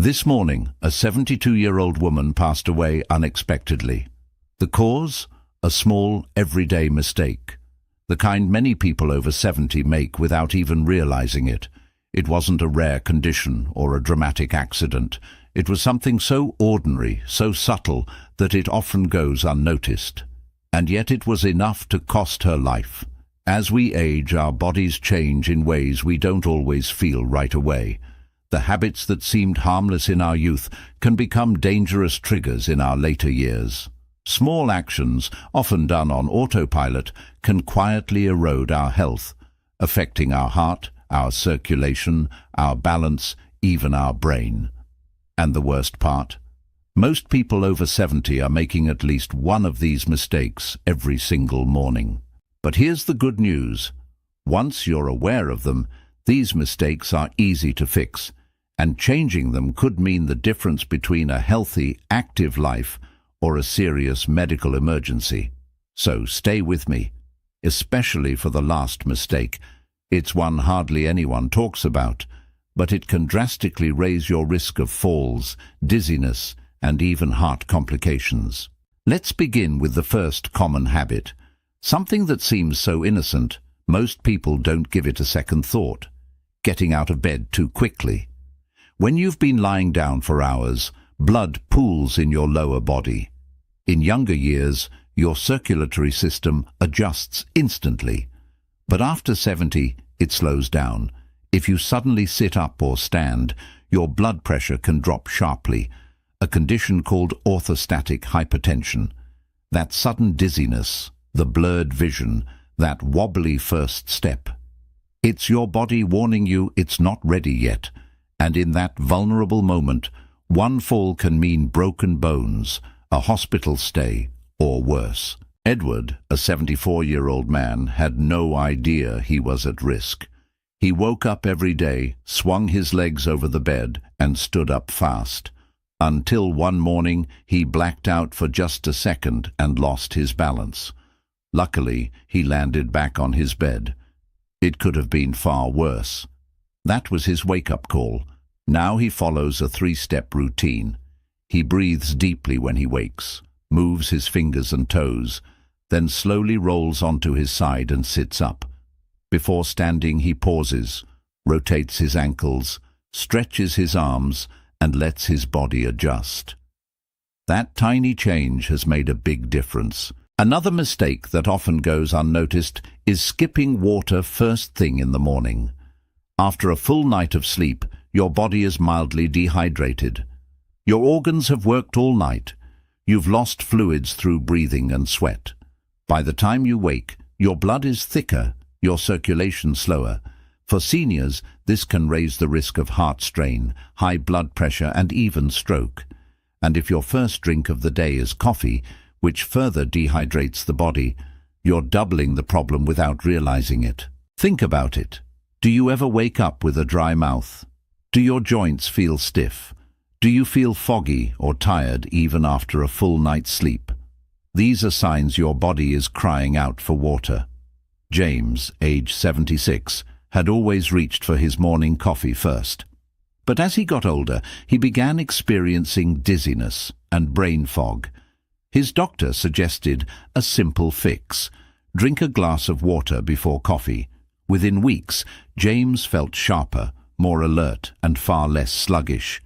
This morning, a 72-year-old woman passed away unexpectedly. The cause? A small, everyday mistake. The kind many people over 70 make without even realizing it. It wasn't a rare condition or a dramatic accident. It was something so ordinary, so subtle, that it often goes unnoticed. And yet it was enough to cost her life. As we age, our bodies change in ways we don't always feel right away. The habits that seemed harmless in our youth can become dangerous triggers in our later years. Small actions, often done on autopilot, can quietly erode our health, affecting our heart, our circulation, our balance, even our brain. And the worst part? Most people over 70 are making at least one of these mistakes every single morning. But here's the good news. Once you're aware of them, these mistakes are easy to fix, and changing them could mean the difference between a healthy, active life or a serious medical emergency. So stay with me, especially for the last mistake. It's one hardly anyone talks about, but it can drastically raise your risk of falls, dizziness, and even heart complications. Let's begin with the first common habit. Something that seems so innocent, most people don't give it a second thought. Getting out of bed too quickly. When you've been lying down for hours, blood pools in your lower body. In younger years, your circulatory system adjusts instantly. But after 70, it slows down. If you suddenly sit up or stand, your blood pressure can drop sharply, a condition called orthostatic hypertension. That sudden dizziness, the blurred vision, that wobbly first step. It's your body warning you it's not ready yet. And in that vulnerable moment, one fall can mean broken bones, a hospital stay, or worse. Edward, a 74-year-old man, had no idea he was at risk. He woke up every day, swung his legs over the bed, and stood up fast. Until one morning, he blacked out for just a second and lost his balance. Luckily, he landed back on his bed. It could have been far worse. That was his wake-up call. Now he follows a 3-step routine. He breathes deeply when he wakes, moves his fingers and toes, then slowly rolls onto his side and sits up. Before standing, he pauses, rotates his ankles, stretches his arms, and lets his body adjust. That tiny change has made a big difference. Another mistake that often goes unnoticed is skipping water first thing in the morning. After a full night of sleep, your body is mildly dehydrated. Your organs have worked all night. You've lost fluids through breathing and sweat. By the time you wake, your blood is thicker, your circulation slower. For seniors, this can raise the risk of heart strain, high blood pressure, and even stroke. And if your first drink of the day is coffee, which further dehydrates the body, you're doubling the problem without realizing it. Think about it. Do you ever wake up with a dry mouth? Do your joints feel stiff? Do you feel foggy or tired even after a full night's sleep? These are signs your body is crying out for water. James, age 76, had always reached for his morning coffee first. But as he got older, he began experiencing dizziness and brain fog. His doctor suggested a simple fix. Drink a glass of water before coffee. Within weeks, James felt sharper, more alert, and far less sluggish.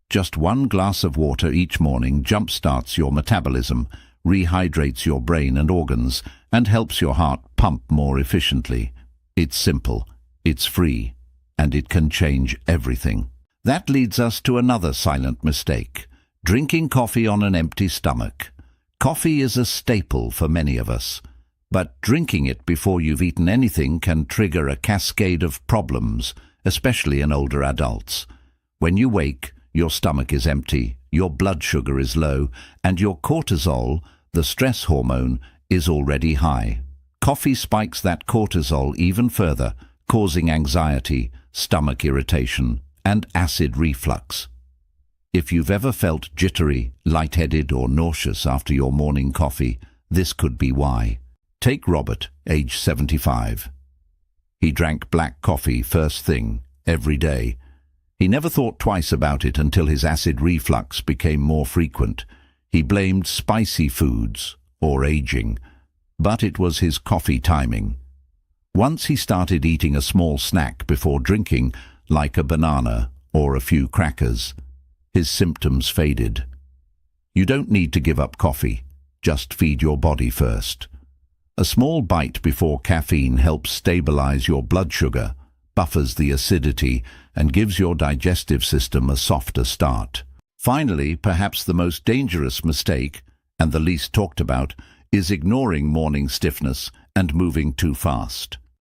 Just one glass of water each morning jump-starts your metabolism, rehydrates your brain and organs, and helps your heart pump more efficiently. It's simple, it's free, and it can change everything. That leads us to another silent mistake: drinking coffee on an empty stomach. Coffee is a staple for many of us, but drinking it before you've eaten anything can trigger a cascade of problems, especially in older adults. When you wake, your stomach is empty, your blood sugar is low, and your cortisol, the stress hormone, is already high. Coffee spikes that cortisol even further, causing anxiety, stomach irritation, and acid reflux. If you've ever felt jittery, lightheaded, or nauseous after your morning coffee, this could be why. Take Robert, age 75. He drank black coffee first thing, every day. He never thought twice about it until his acid reflux became more frequent. He blamed spicy foods or aging, but it was his coffee timing. Once he started eating a small snack before drinking, like a banana or a few crackers, his symptoms faded. You don't need to give up coffee, just feed your body first. A small bite before caffeine helps stabilize your blood sugar, buffers the acidity, and gives your digestive system a softer start. Finally, perhaps the most dangerous mistake, and the least talked about, is ignoring morning stiffness and moving too fast.